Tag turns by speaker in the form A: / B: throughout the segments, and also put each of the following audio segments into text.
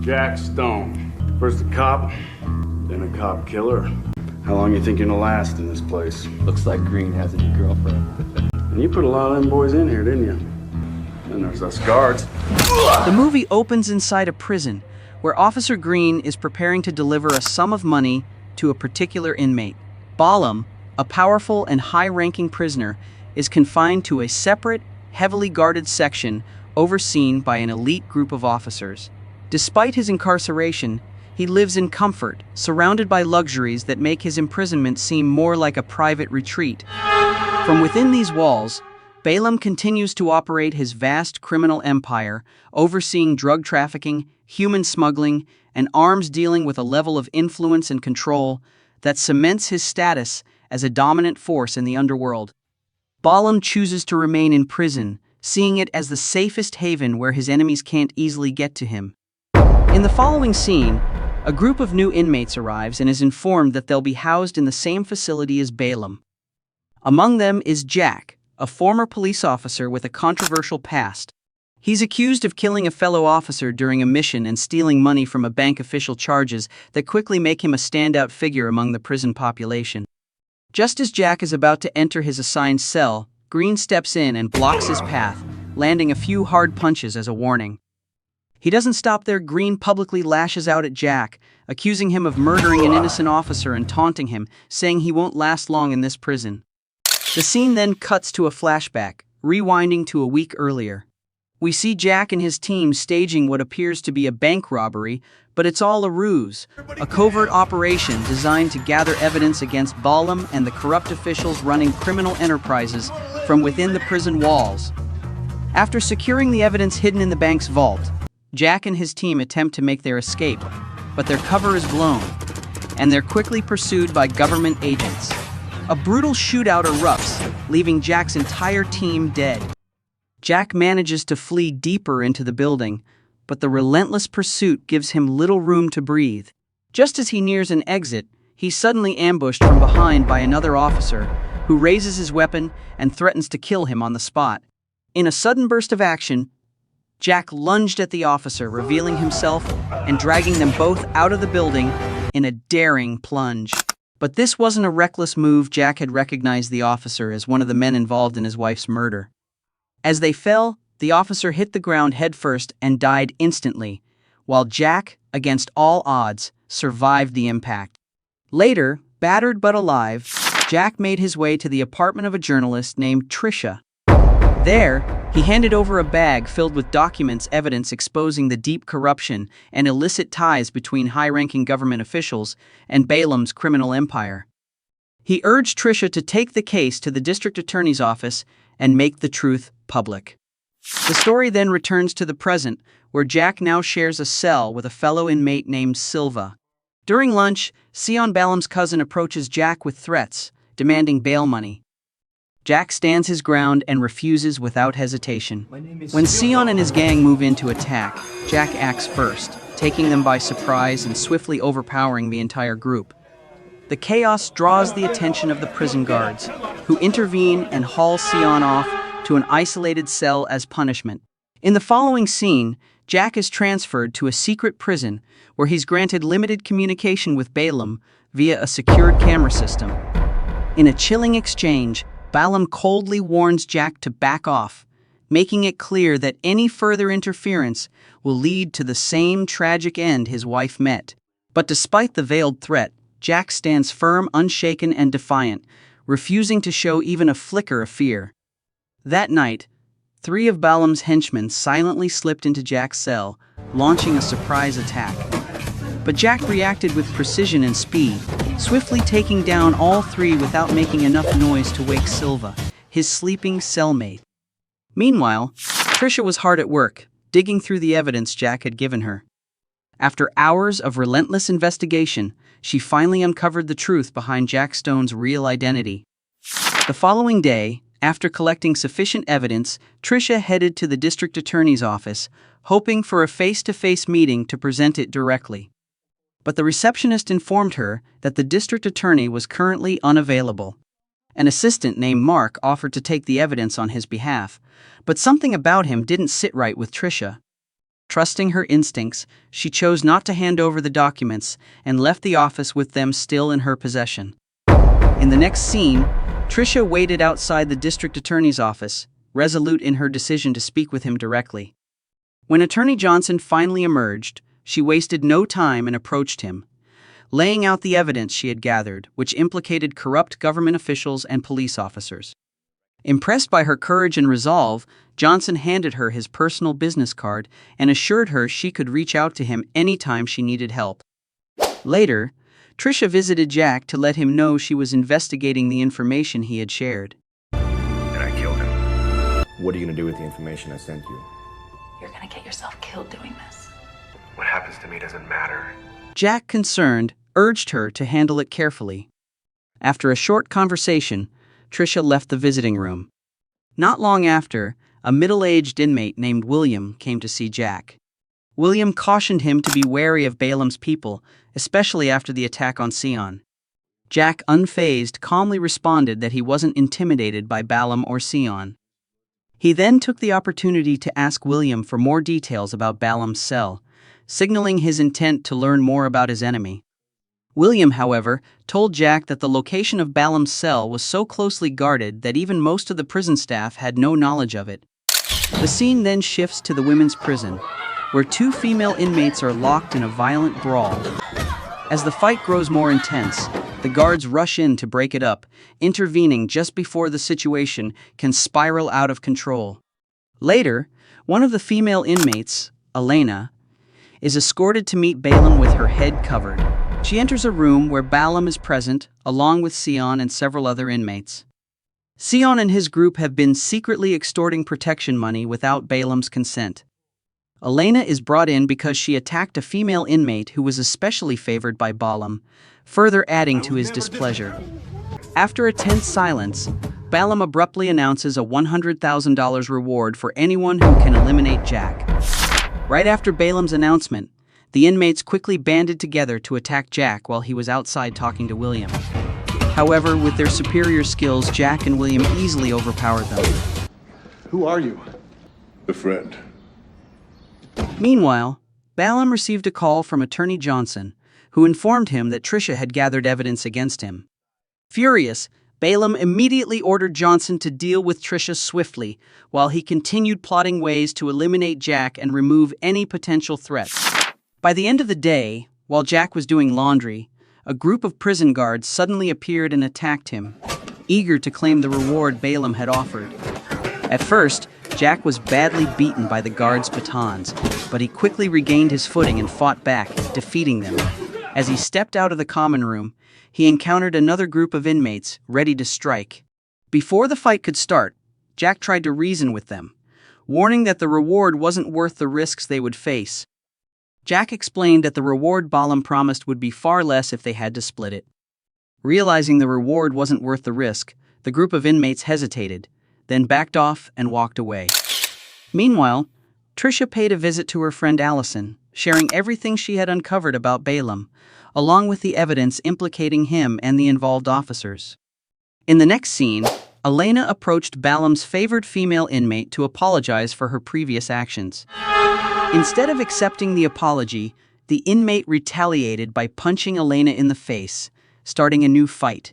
A: Jack Stone. First a cop, then a cop killer. How long you think you're gonna last in this place?
B: Looks like Green has a new girlfriend.
A: And you put a lot of them boys in here, didn't you? Then there's us guards.
C: The movie opens inside a prison, where Officer Green is preparing to deliver a sum of money to a particular inmate. Balam, a powerful and high-ranking prisoner, is confined to a separate, heavily guarded section overseen by an elite group of officers. Despite his incarceration, he lives in comfort, surrounded by luxuries that make his imprisonment seem more like a private retreat. From within these walls, Balam continues to operate his vast criminal empire, overseeing drug trafficking, human smuggling, and arms dealing with a level of influence and control that cements his status as a dominant force in the underworld. Balam chooses to remain in prison, seeing it as the safest haven where his enemies can't easily get to him. In the following scene, a group of new inmates arrives and is informed that they'll be housed in the same facility as Balam. Among them is Jack, a former police officer with a controversial past. He's accused of killing a fellow officer during a mission and stealing money from a bank official, charges that quickly make him a standout figure among the prison population. Just as Jack is about to enter his assigned cell, Green steps in and blocks his path, landing a few hard punches as a warning. He doesn't stop there. Green publicly lashes out at Jack, accusing him of murdering an innocent officer and taunting him, saying he won't last long in this prison. The scene then cuts to a flashback, rewinding to a week earlier. We see Jack and his team staging what appears to be a bank robbery, but it's all a ruse, a covert operation designed to gather evidence against Balam and the corrupt officials running criminal enterprises from within the prison walls. After securing the evidence hidden in the bank's vault, Jack and his team attempt to make their escape, but their cover is blown, and they're quickly pursued by government agents. A brutal shootout erupts, leaving Jack's entire team dead. Jack manages to flee deeper into the building, but the relentless pursuit gives him little room to breathe. Just as he nears an exit, he's suddenly ambushed from behind by another officer, who raises his weapon and threatens to kill him on the spot. In a sudden burst of action, Jack lunged at the officer, revealing himself and dragging them both out of the building in a daring plunge. But this wasn't a reckless move. Jack had recognized the officer as one of the men involved in his wife's murder. As they fell, the officer hit the ground headfirst and died instantly, while Jack, against all odds, survived the impact. Later, battered but alive, Jack made his way to the apartment of a journalist named Trisha. There, he handed over a bag filled with documents, evidence exposing the deep corruption and illicit ties between high-ranking government officials and Balam's criminal empire. He urged Trisha to take the case to the district attorney's office and make the truth public. The story then returns to the present, where Jack now shares a cell with a fellow inmate named Silva. During lunch, Sion, Balam's cousin, approaches Jack with threats, demanding bail money. Jack stands his ground and refuses without hesitation. When Sion and his gang move in to attack, Jack acts first, taking them by surprise and swiftly overpowering the entire group. The chaos draws the attention of the prison guards, who intervene and haul Sion off to an isolated cell as punishment. In the following scene, Jack is transferred to a secret prison where he's granted limited communication with Balam via a secured camera system. In a chilling exchange, Balam coldly warns Jack to back off, making it clear that any further interference will lead to the same tragic end his wife met. But despite the veiled threat, Jack stands firm, unshaken, and defiant, refusing to show even a flicker of fear. That night, 3 of Balam's henchmen silently slipped into Jack's cell, launching a surprise attack. But Jack reacted with precision and speed, swiftly taking down all 3 without making enough noise to wake Silva, his sleeping cellmate. Meanwhile, Trisha was hard at work, digging through the evidence Jack had given her. After hours of relentless investigation, she finally uncovered the truth behind Jack Stone's real identity. The following day, after collecting sufficient evidence, Trisha headed to the district attorney's office, hoping for a face-to-face meeting to present it directly. But the receptionist informed her that the district attorney was currently unavailable. An assistant named Mark offered to take the evidence on his behalf, but something about him didn't sit right with Trisha. Trusting her instincts, she chose not to hand over the documents and left the office with them still in her possession. In the next scene, Tricia waited outside the district attorney's office, resolute in her decision to speak with him directly. When Attorney Johnson finally emerged, she wasted no time and approached him, laying out the evidence she had gathered, which implicated corrupt government officials and police officers. Impressed by her courage and resolve, Johnson handed her his personal business card and assured her she could reach out to him anytime she needed help. Later, Tricia visited Jack to let him know she was investigating the information he had shared.
D: And I killed him.
B: What are you gonna do with the information I sent you?
E: You're gonna get yourself killed doing this.
D: What happens to me doesn't matter.
C: Jack, concerned, urged her to handle it carefully. After a short conversation, Tricia left the visiting room. Not long after, a middle-aged inmate named William came to see Jack. William cautioned him to be wary of Balam's people, especially after the attack on Sion. Jack, unfazed, calmly responded that he wasn't intimidated by Balam or Sion. He then took the opportunity to ask William for more details about Balam's cell, signaling his intent to learn more about his enemy. William, however, told Jack that the location of Balam's cell was so closely guarded that even most of the prison staff had no knowledge of it. The scene then shifts to the women's prison, where two female inmates are locked in a violent brawl. As the fight grows more intense, the guards rush in to break it up, intervening just before the situation can spiral out of control. Later, one of the female inmates, Elena, is escorted to meet Balam with her head covered. She enters a room where Balam is present, along with Sion and several other inmates. Sion and his group have been secretly extorting protection money without Balam's consent. Elena is brought in because she attacked a female inmate who was especially favored by Balam, further adding to his displeasure. After a tense silence, Balam abruptly announces a $100,000 reward for anyone who can eliminate Jack. Right after Balam's announcement, the inmates quickly banded together to attack Jack while he was outside talking to William. However, with their superior skills, Jack and William easily overpowered them.
A: Who are you?
D: A friend.
C: Meanwhile, Balam received a call from Attorney Johnson, who informed him that Tricia had gathered evidence against him. Furious, Balam immediately ordered Johnson to deal with Tricia swiftly, while he continued plotting ways to eliminate Jack and remove any potential threats. By the end of the day, while Jack was doing laundry, a group of prison guards suddenly appeared and attacked him, eager to claim the reward Balam had offered. At first, Jack was badly beaten by the guards' batons, but he quickly regained his footing and fought back, defeating them. As he stepped out of the common room, he encountered another group of inmates, ready to strike. Before the fight could start, Jack tried to reason with them, warning that the reward wasn't worth the risks they would face. Jack explained that the reward Balam promised would be far less if they had to split it. Realizing the reward wasn't worth the risk, the group of inmates hesitated, then backed off and walked away. Meanwhile, Tricia paid a visit to her friend Allison, sharing everything she had uncovered about Balam, along with the evidence implicating him and the involved officers. In the next scene, Elena approached Balam's favored female inmate to apologize for her previous actions. Instead of accepting the apology, the inmate retaliated by punching Elena in the face, starting a new fight.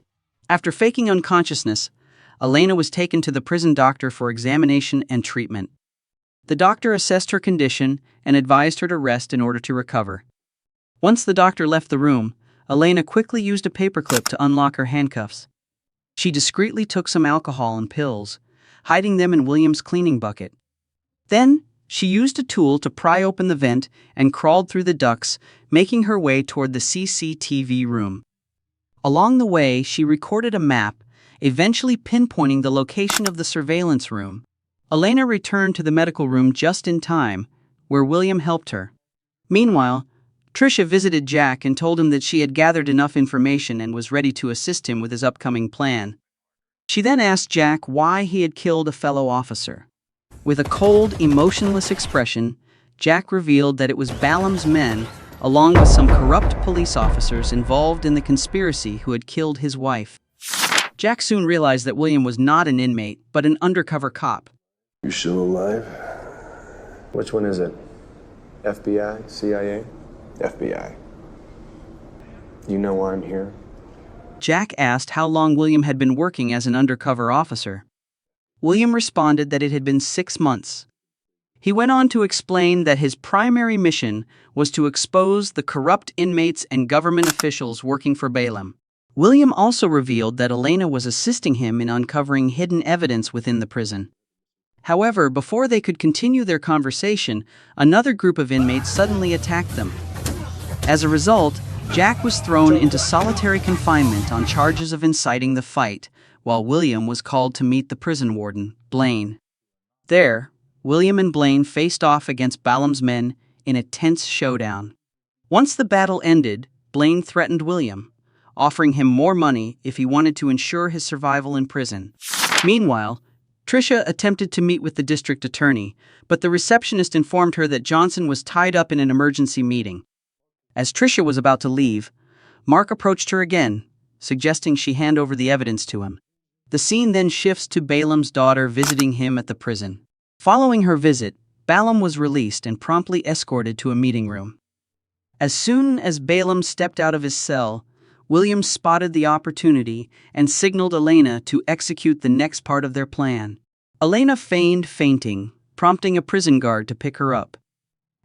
C: After faking unconsciousness, Elena was taken to the prison doctor for examination and treatment. The doctor assessed her condition and advised her to rest in order to recover. Once the doctor left the room, Elena quickly used a paperclip to unlock her handcuffs. She discreetly took some alcohol and pills, hiding them in William's cleaning bucket. Then, she used a tool to pry open the vent and crawled through the ducts, making her way toward the CCTV room. Along the way, she recorded a map, eventually pinpointing the location of the surveillance room. Elena returned to the medical room just in time, where William helped her. Meanwhile, Tricia visited Jack and told him that she had gathered enough information and was ready to assist him with his upcoming plan. She then asked Jack why he had killed a fellow officer. With a cold, emotionless expression, Jack revealed that it was Balam's men, along with some corrupt police officers involved in the conspiracy, who had killed his wife. Jack soon realized that William was not an inmate, but an undercover cop.
D: You still alive?
B: Which one is it? FBI? CIA? FBI. You know why I'm here?
C: Jack asked how long William had been working as an undercover officer. William responded that it had been 6 months. He went on to explain that his primary mission was to expose the corrupt inmates and government officials working for Balam. William also revealed that Elena was assisting him in uncovering hidden evidence within the prison. However, before they could continue their conversation, another group of inmates suddenly attacked them. As a result, Jack was thrown into solitary confinement on charges of inciting the fight, while William was called to meet the prison warden, Blaine. There, William and Blaine faced off against Balam's men in a tense showdown. Once the battle ended, Blaine threatened William, offering him more money if he wanted to ensure his survival in prison. Meanwhile, Tricia attempted to meet with the district attorney, but the receptionist informed her that Johnson was tied up in an emergency meeting. As Tricia was about to leave, Mark approached her again, suggesting she hand over the evidence to him. The scene then shifts to Balam's daughter visiting him at the prison. Following her visit, Balam was released and promptly escorted to a meeting room. As soon as Balam stepped out of his cell, William spotted the opportunity and signaled Elena to execute the next part of their plan. Elena feigned fainting, prompting a prison guard to pick her up.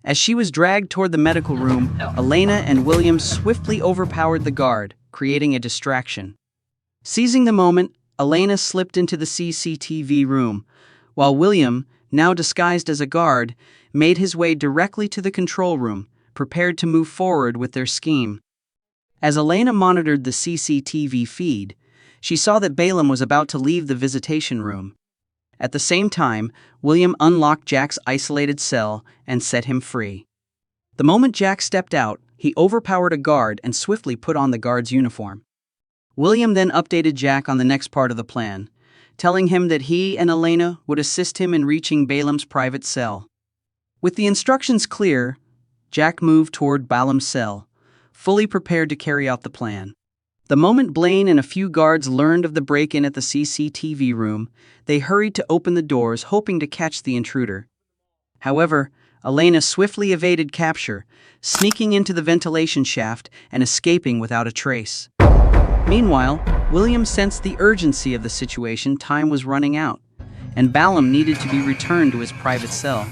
C: As she was dragged toward the medical room, Elena and William swiftly overpowered the guard, creating a distraction. Seizing the moment, Elena slipped into the CCTV room, while William, now disguised as a guard, made his way directly to the control room, prepared to move forward with their scheme. As Elena monitored the CCTV feed, she saw that Balam was about to leave the visitation room. At the same time, William unlocked Jack's isolated cell and set him free. The moment Jack stepped out, he overpowered a guard and swiftly put on the guard's uniform. William then updated Jack on the next part of the plan, telling him that he and Elena would assist him in reaching Balam's private cell. With the instructions clear, Jack moved toward Balam's cell, fully prepared to carry out the plan. The moment Blaine and a few guards learned of the break-in at the CCTV room, they hurried to open the doors, hoping to catch the intruder. However, Elena swiftly evaded capture, sneaking into the ventilation shaft and escaping without a trace. Meanwhile, William sensed the urgency of the situation. Time was running out, and Balam needed to be returned to his private cell.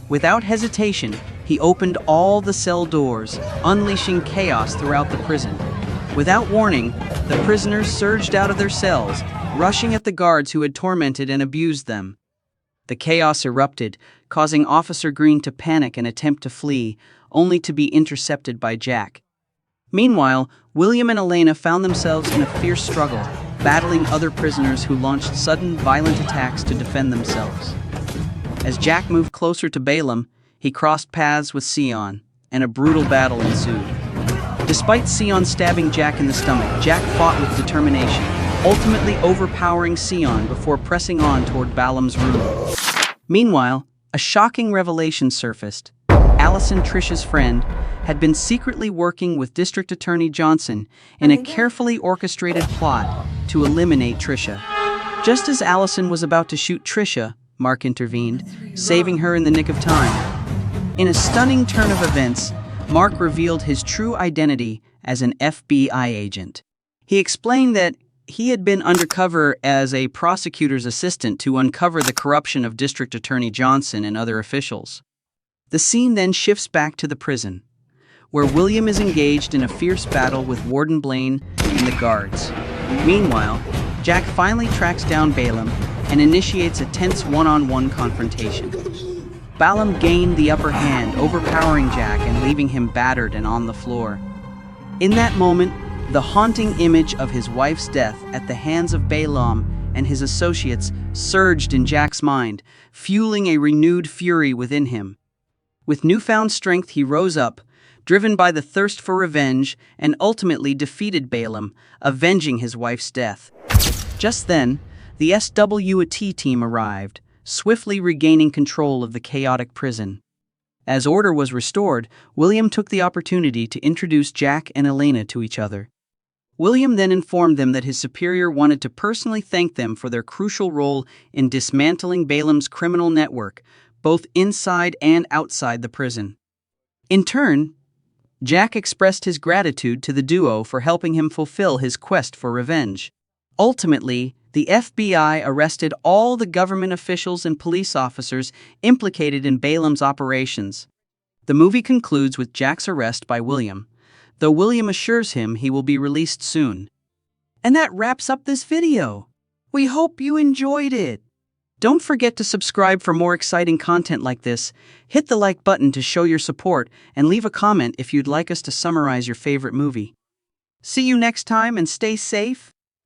C: Without hesitation, he opened all the cell doors, unleashing chaos throughout the prison. Without warning, the prisoners surged out of their cells, rushing at the guards who had tormented and abused them. The chaos erupted, causing Officer Green to panic and attempt to flee, only to be intercepted by Jack. Meanwhile, William and Elena found themselves in a fierce struggle, battling other prisoners who launched sudden, violent attacks to defend themselves. As Jack moved closer to Balam, he crossed paths with Sion, and a brutal battle ensued. Despite Sion stabbing Jack in the stomach, Jack fought with determination, ultimately overpowering Sion before pressing on toward Balam's room. Meanwhile, a shocking revelation surfaced. Allison, Tricia's friend, had been secretly working with District Attorney Johnson in a carefully orchestrated plot to eliminate Tricia. Just as Allison was about to shoot Tricia, Mark intervened, saving her in the nick of time. In a stunning turn of events, Mark revealed his true identity as an FBI agent. He explained that he had been undercover as a prosecutor's assistant to uncover the corruption of District Attorney Johnson and other officials. The scene then shifts back to the prison, where William is engaged in a fierce battle with Warden Blaine and the guards. Meanwhile, Jack finally tracks down Balam and initiates a tense one-on-one confrontation. Balam gained the upper hand, overpowering Jack and leaving him battered and on the floor. In that moment, the haunting image of his wife's death at the hands of Balam and his associates surged in Jack's mind, fueling a renewed fury within him. With newfound strength, he rose up, driven by the thirst for revenge, and ultimately defeated Balam, avenging his wife's death. Just then, the SWAT team arrived, swiftly regaining control of the chaotic prison. As order was restored, William took the opportunity to introduce Jack and Elena to each other. William then informed them that his superior wanted to personally thank them for their crucial role in dismantling Balam's criminal network, both inside and outside the prison. In turn, Jack expressed his gratitude to the duo for helping him fulfill his quest for revenge. Ultimately, the FBI arrested all the government officials and police officers implicated in Balam's operations. The movie concludes with Jack's arrest by William, though William assures him he will be released soon. And that wraps up this video. We hope you enjoyed it. Don't forget to subscribe for more exciting content like this, hit the like button to show your support, and leave a comment if you'd like us to summarize your favorite movie. See you next time and stay safe.